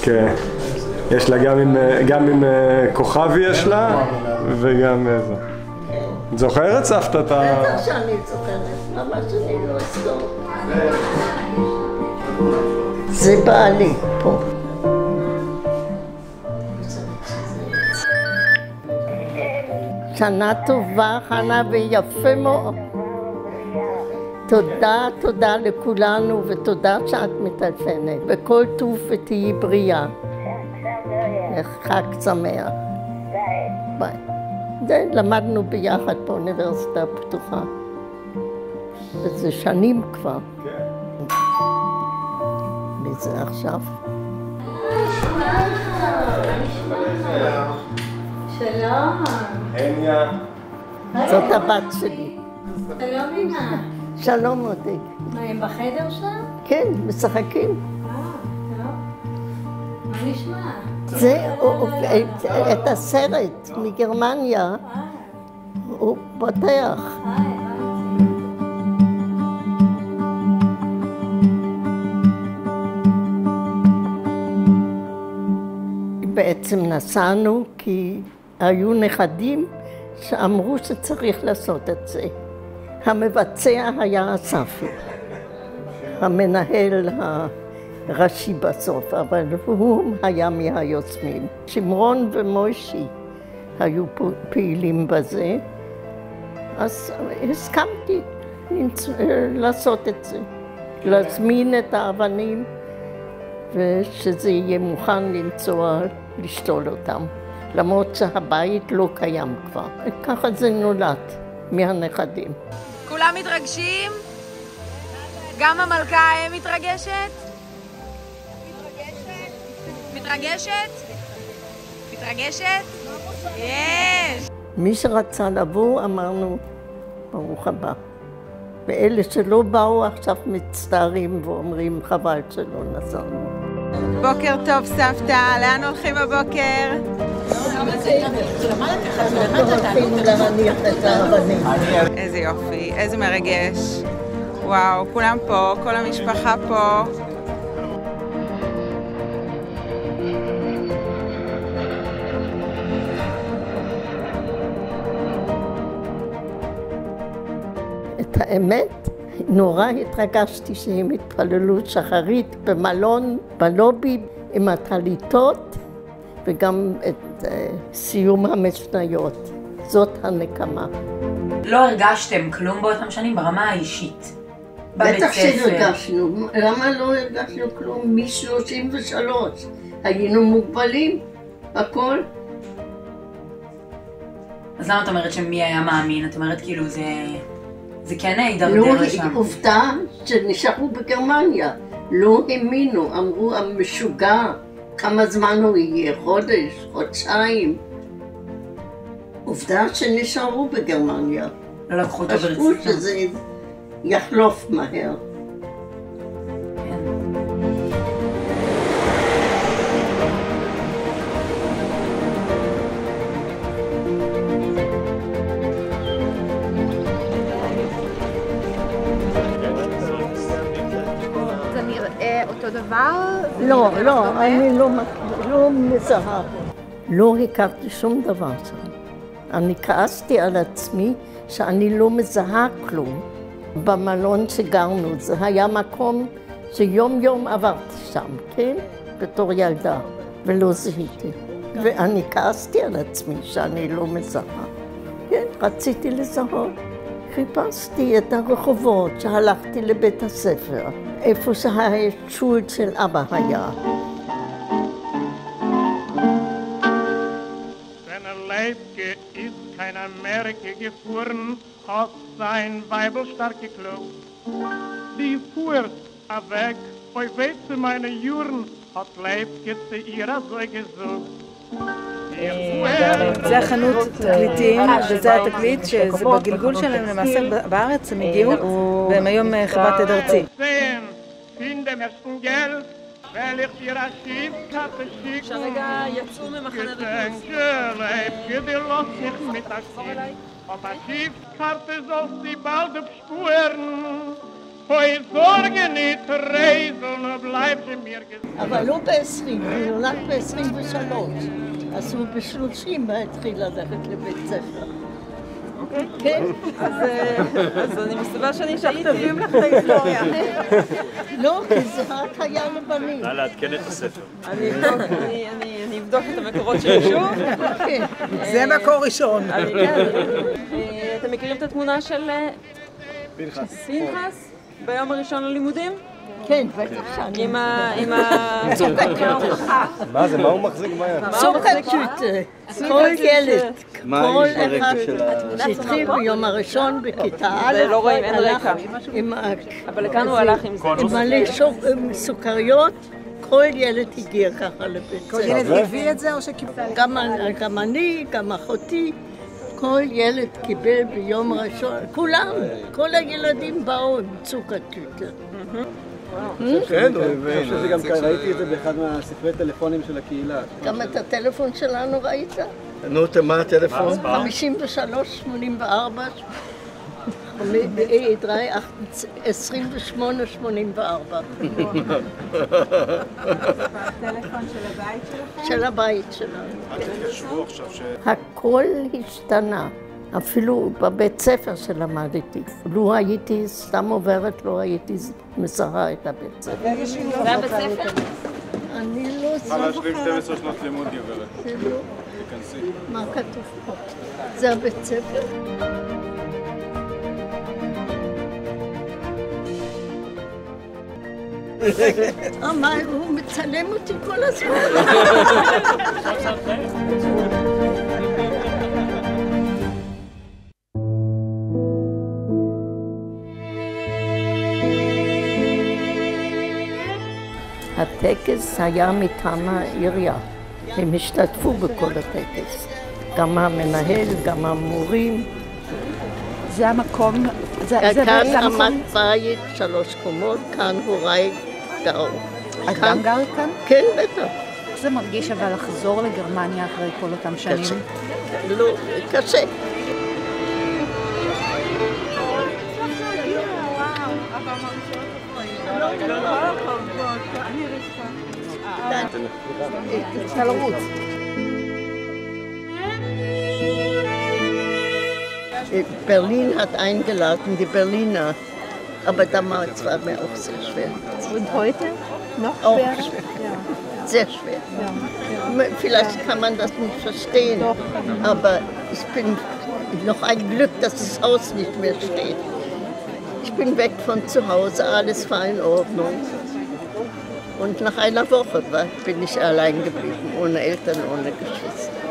כן. יש לה גם עם כוכבי יש לה, וגם איזה. את זוכרת סבתא את ה... בטח שאני זוכרת, ממש אני לא אזכור. זה בעלי פה. שנה טובה, חנה, ויפה מאוד. תודה, תודה לכולנו, ותודה שאת מטלפנת. בכל טוב ותהיי בריאה. חג שמח. ביי. למדנו ביחד באוניברסיטה הפתוחה. וזה שנים כבר. וזה עכשיו. שלום. הניה. זאת הבת שלי. שלום אמא. שלום עודי. מה, הם בחדר שם? כן, משחקים. טוב. מה נשמע? זה, את הסרט מגרמניה, הוא פותח. בעצם נסענו כי היו נכדים שאמרו שצריך לעשות את זה. המבצע היה אסף, המנהל הראשי בסוף, אבל הוא היה מהיוצאים. שמרון ומוישי היו פעילים בזה, אז הסכמתי לעשות את זה, להזמין את האבנים ושזה יהיה מוכן לשתול אותם, למרות שהבית לא קיים כבר. ככה זה נולד מהנכדים. כולם מתרגשים? גם המלכה מתרגשת? מתרגשת? מתרגשת? יש! מי שרצה לבוא אמרנו ברוך הבא. ואלה שלא באו עכשיו מצטערים ואומרים חבל שלא נסענו. בוקר טוב סבתא, לאן הולכים הבוקר? איזה יופי, איזה מרגש. וואו, כולם פה, כל המשפחה פה. את האמת, נורא התרגשתי שהם התפללו שחרית במלון, בלובי, עם הטליתות, וגם את סיום המשניות. זאת הנקמה. לא הרגשתם כלום באותם שנים ברמה האישית? בטח שהרגשנו. למה לא הרגשנו כלום? מ-33. היינו מוגבלים, הכל. אז למה את אומרת שמי היה מאמין? את אומרת כאילו זה כן הידרדר לשם. לא, עובדה שנשארו בגרמניה. לא האמינו, אמרו המשוגע, כמה זמן הוא יהיה? חודש, חודשיים. עובדה שנשארו בגרמניה. לא לקחו אותו ברצינות. חשבו שזה יחלוף מהר. זה נראה אותו דבר? לא, אני לא מזהה. לא הכרתי שום דבר שם. אני כעסתי על עצמי שאני לא מזהה כלום. במלון שגרנו, זה היה מקום שיום יום עברתי שם, כן? בתור ילדה, ולא זיהיתי. ואני כעסתי על עצמי שאני לא מזהה. כן, רציתי לזהות. חיפשתי את הרחובות שהלכתי לבית הספר, איפה שהשול של אבא היה. Kein Amerika gefahren, hat sein Weibel stark geklopft. Die fuhrt weg, bei weit meine Juren, hat Leibke zu ihr so gesucht. זה החנות תקליטים, וזה התקליט שזה בגלגול שלהם למעשה בארץ הם הגיעו, והם היום חברת עד ארצי. שרגע יצאו ממחנה ריכוז. Op haar Schiffskarte soll sie bald auf Spuren Hoi Sorge nicht reisen, bleibt mir gesagt. אבל לא ב-20, הוא נולד ב-23. אז הוא ב-30 התחיל ללכת לבית ספר. כן? אז אני מסתבר שאני שכתבים לך את ההיסטוריה. לא, כי זה רק היה לבנים. נא לעדכן את הספר. אני אבדוק את המקורות שלי שוב. זה מקור ראשון. אתם מכירים את התמונה של פנחס ביום הראשון ללימודים? כן, בטח שאני. עם מה זה? מה הוא מחזיק ביד? צוקרטוטה. כל ילד, כל אחד שהתחיל ביום הראשון בכיתה א', לא רואים, אין רקע. אבל לכאן הוא הלך עם זה. עם מלא סוכריות, כל ילד הגיע ככה לבית ספר. כל ילד הביא את זה או שקיבל? גם אני, גם אחותי. כל ילד קיבל ביום ראשון, כולם, כל הילדים באו עם צוקרטוטה. כן, אני חושב שגם ראיתי את זה באחד מהספרי טלפונים של הקהילה. גם את הטלפון שלנו ראית? נו, מה הטלפון? 53-84, 28-84. טלפון של הבית שלכם? של הבית שלנו. אל תתקשרו עכשיו הכל השתנה. אפילו בבית ספר שלמדתי. לו הייתי סתם עוברת, לא הייתי מזהה את הבית ספר. זה היה בית ספר? אני לא צריכה להשלים 12 שנות לימוד, גברת. זה לא. תיכנסי. מה כתוב פה? זה הבית ספר. מה, הוא מצלם אותי כל הזמן. הטקס היה מטעם העירייה. הם השתתפו בכל הטקס. גם המנהל, גם המורים. זה המקום? כאן עמד בית 3 קומות, כאן הוריי גרו. את גם גרת כאן? כן, בטח. איך זה מרגיש אבל לחזור לגרמניה אחרי כל אותם שנים? קשה. לא, קשה. Berlin hat eingeladen, die Berliner, aber damals war mir auch sehr schwer. Und heute? Noch Auch schwerer? schwer. Ja. Sehr schwer. Vielleicht kann man das nicht verstehen, aber ich bin noch ein Glück, dass das Haus nicht mehr steht. Ich bin weg von zu Hause, alles war in Ordnung. Und nach einer Woche bin ich allein geblieben, ohne Eltern, ohne Geschwister.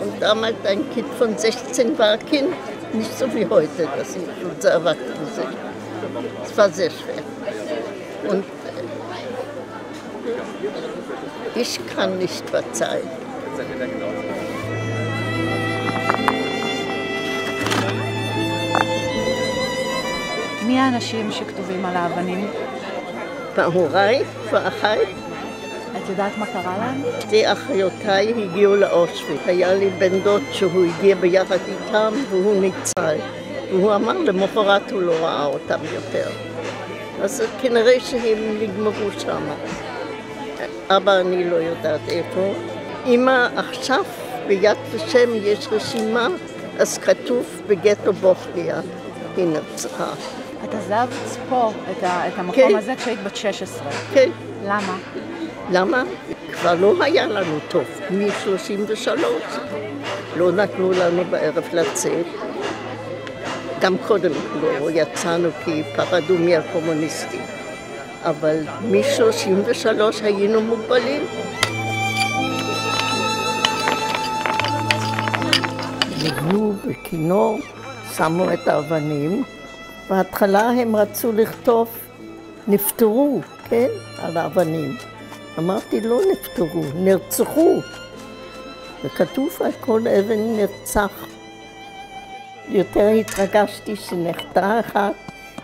Und damals ein Kind von 16 war Kind, nicht so wie heute, dass sie so erwachsen sind. Es war sehr schwer. Und ich kann nicht verzeihen. מי האנשים שכתובים על האבנים? בהוריי ואחיי. את יודעת מה קרה להם? שתי אחיותיי הגיעו לאושוויץ. היה לי בן דוד שהוא הגיע ביחד איתם והוא ניצל. והוא אמר למחרת הוא לא ראה אותם יותר. אז כנראה שהם נגמרו שם. אבא אני לא יודעת איפה. אמא עכשיו ביד ושם יש רשימה, אז כתוב בגטו בוכליה, היא נרצחה. את עזבת פה את המקום הזה כשהיית בת 16. כן. למה? למה? כבר לא היה לנו טוב, מ-33. לא נתנו לנו בערב לצאת. גם קודם לא יצאנו כי פחדו מהקומוניסטים. אבל מ-33 היינו מוגבלים. נבנו בכינור, שמו את האבנים. בהתחלה הם רצו לכתוב, נפטרו, כן? על האבנים. אמרתי, לא נפטרו, נרצחו. וכתוב על כל אבן נרצח. יותר התרגשתי שנחתה אחת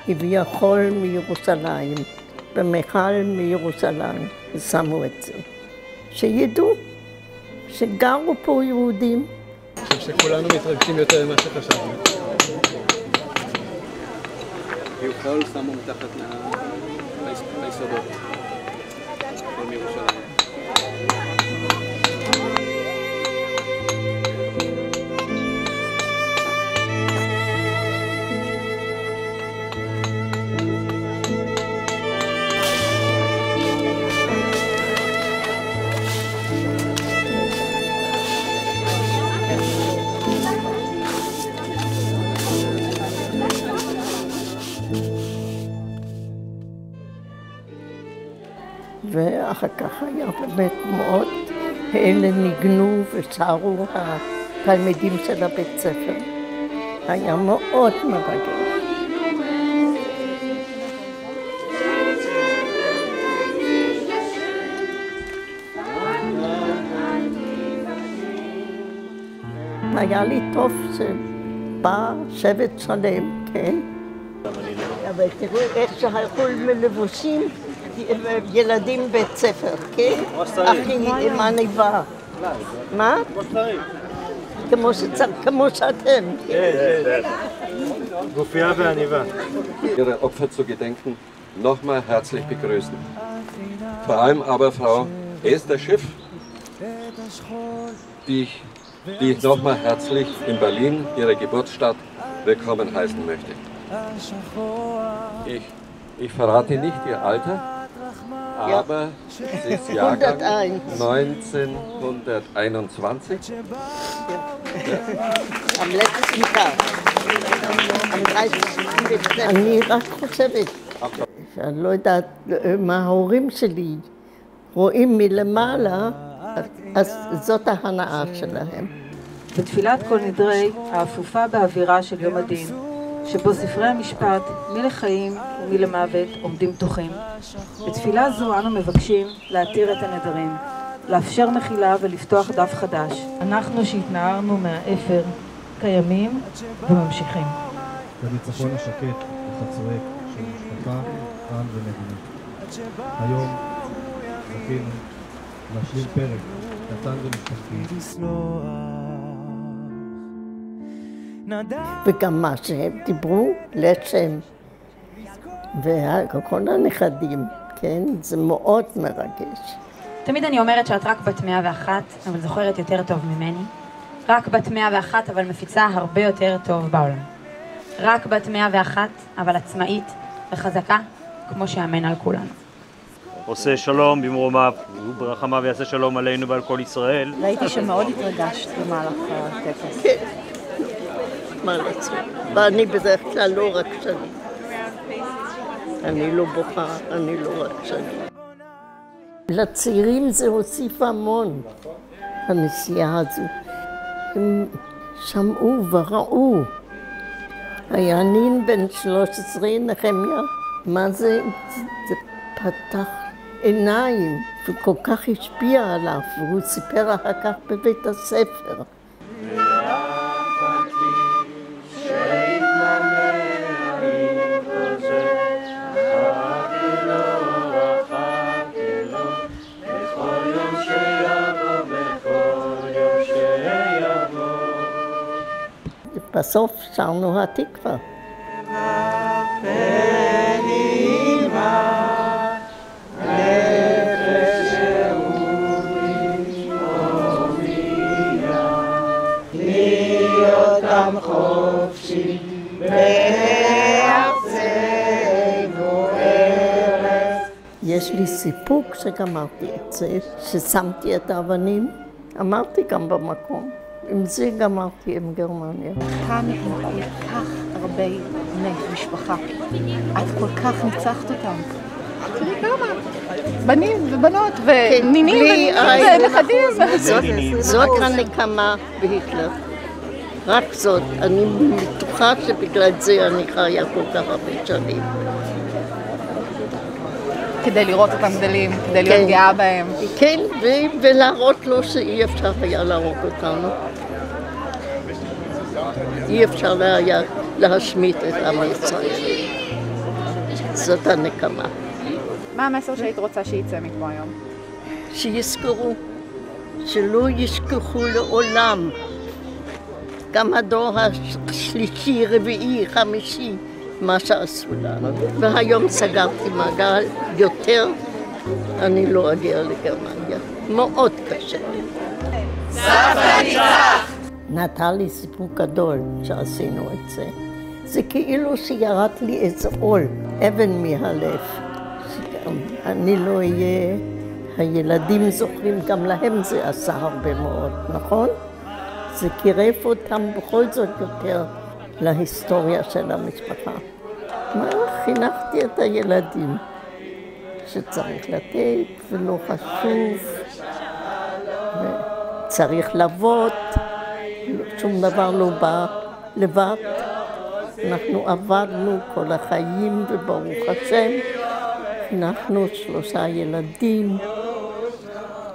הביאה חול מירושלים, במכל מירושלים, ושמו את זה. שידעו שגרו פה יהודים. אני חושב שכולנו מתרגשים יותר ממה שחשבנו. הביאו חול, שמו מתחת ליסודות. חול מירושלים. ואחר כך היה באמת מאוד, אלה ניגנו ושרו התלמידים של הבית ספר. היה מאוד מרגש. היה לי טוב שבא שבט שלם, כן? אבל תראו איך שהלכו מלבושים ילדים בית ספר, כן? אחי עם עניבה. מה? כמו שאתם. גופייה ועניבה. Ihre Opfer zu gedenken, nochmal herzlich begrüßen. Vor allem aber Frau Esther Schiff, die ich nochmal herzlich in Berlin, ihrer Geburtsstadt, willkommen heißen möchte. Ich verrate nicht ihr Alter, aber sie ist Jahrgang 1921. Am letzten Tag, am 30. Dezember. אני רק חושבת, אני לא יודעת מה ההורים שלי רואים מלמעלה, אז זאת ההנאה שלהם. בתפילת כל נדרי, האפופה באווירה של יום הדין, שבו ספרי המשפט, מי לחיים ומי למוות, עומדים פתוחים. בתפילה זו אנו מבקשים להתיר את הנדרים, לאפשר מחילה ולפתוח דף חדש. אנחנו שהתנערנו מהאפר, קיימים וממשיכים. בניצחון השקט וחצועק של משפחה, עם ומדינה. היום זכינו להשלים פרק קטן ומשפחתי. וגם מה שהם דיברו, לשם, וכל הנכדים, כן? זה מאוד מרגש. תמיד אני אומרת שאת רק בת 101, אבל זוכרת יותר טוב ממני. רק בת 101, אבל מפיצה הרבה יותר טוב בעולם. רק בת 101, אבל עצמאית וחזקה, כמו שאמן על כולנו. עושה שלום במרומיו, ברחמיו יעשה שלום עלינו ועל כל ישראל. ראיתי שמאוד התרגשת במהלך הטקס. כן. מה לעשות? ואני בדרך כלל לא רק שני. אני לא בוכה, אני לא רק שני. לצעירים זה הוסיף המון, הנסיעה הזו. הם שמעו וראו. היה נין בן 13, נחמיה. מה זה? זה פתח עיניים, וכל כך השפיע עליו, והוא סיפר אחר כך בבית הספר. בסוף שרנו התקווה. יש לי סיפוק שגמרתי את זה, ששמתי את האבנים, אמרתי גם במקום. עם זה גמרתי עם גרמניה. כאן עם כל כך הרבה בני משפחה. את כל כך ניצחת אותם. תראי כמה. בנים ובנות ונינים ונכדים. זאת הנקמה בהיטלר. רק זאת. אני בטוחה שבגלל זה אני חיה כל כך הרבה שנים. כדי לראות אותם גדלים, כדי להיות גאה בהם. כן, ולהראות לו שאי אפשר היה להרוג אותנו. אי אפשר היה להשמיט את עם ישראל. זאת הנקמה. מה המסר שהיית רוצה שיצא מפה היום? שיזכרו, שלא ישכחו לעולם. גם הדור השלישי, רביעי, חמישי, מה שעשו לנו. והיום סגרתי מעגל יותר, אני לא אגיע לגרמניה. מאוד קשה. סבא ניצח! נתן לי סיפור גדול שעשינו את זה. זה כאילו שירד לי איזה עול, אבן מהלב. אני לא אהיה, הילדים זוכרים, גם להם זה עשה הרבה מאוד, נכון? זה קירב אותם בכל זאת יותר להיסטוריה של המשפחה. מה חינכתי את הילדים? שצריך לתת ולא חשוב, צריך לעבוד, שום דבר לא בא לבד. אנחנו עבדנו כל החיים וברוך השם, חינכנו 3 ילדים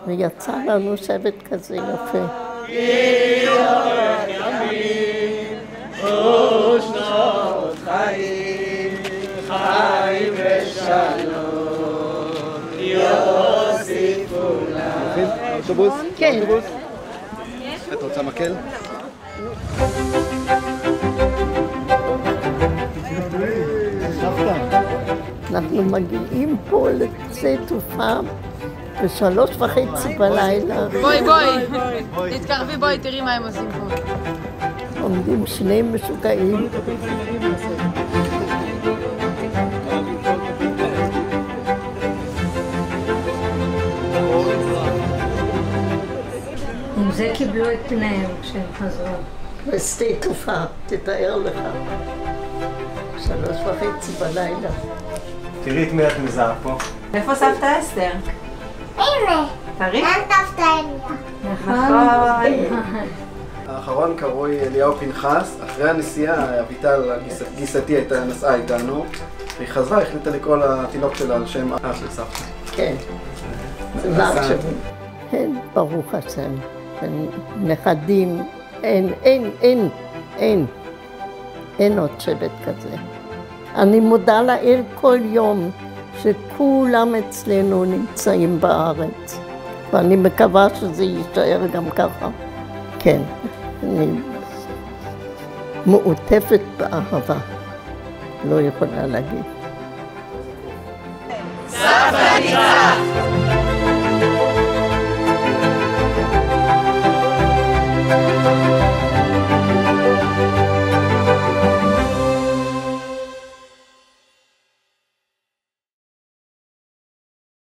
ויצא לנו שבט כזה יפה. ושנות חיים, חיים ושלום, יוסיפו לנו. אוטובוס? כן. את רוצה מקל? אנחנו מגיעים פה לשדה תעופה ב3:30 בלילה. בואי, תתקרבי, בואי, תראי מה הם עושים פה. עומדים 2 משוגעים. עם זה קיבלו את פניהם כשהם חזרו. בשדה תעופה, תתאר לך. 3:30 בלילה. תראי את מי את מזהה פה. איפה סבתא אסתר? הנה. תראי? כאן סבתא אלה. נכון. האחרון קרוי אליהו פנחס. אחרי הנסיעה, אביטל, גיסתי, נסעה איתנו. והיא חזרה, החליטה לקרוא לתינוק שלה על שם אח של סבתא. כן. זה אח שלי. כן, ברוך השם. נכדים, אין עוד שבט כזה. אני מודה לאל כל יום שכולם אצלנו נמצאים בארץ, ואני מקווה שזה יישאר גם ככה. כן, אני מעוטפת באהבה, לא יכולה להגיד. סבא ניצח!